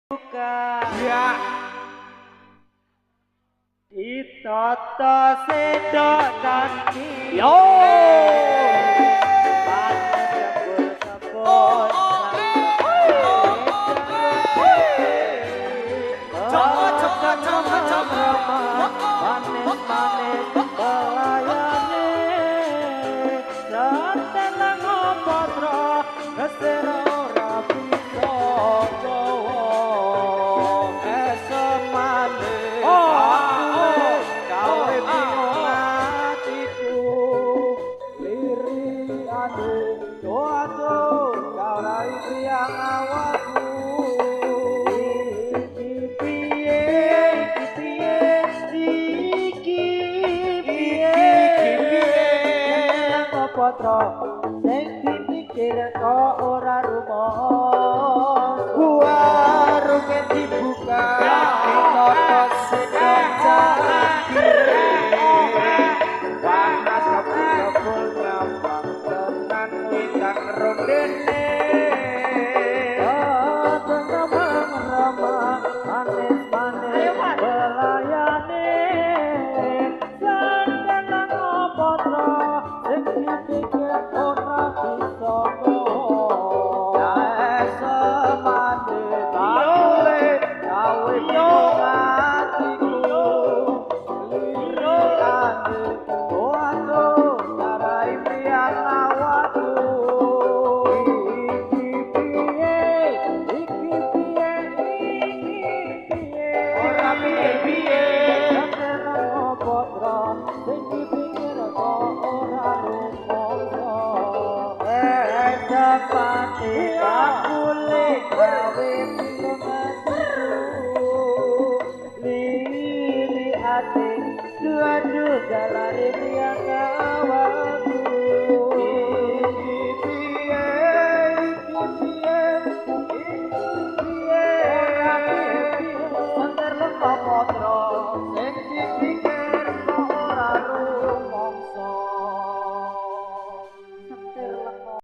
Ya ditata sedok kanthi yo sing dipikir kok ora rumah warunge dibuka ditata sedok panas kabul nyambang tenan witang rondene manis belayane sandan ngopo sing dipikir ora bisa semane gawe hatiku lirane doaku sarai priang awakku iki piye ora piye potra sing dipikir kok ora rumangsa sepati kakule gawe lili ati dua-dua jalane priang awakku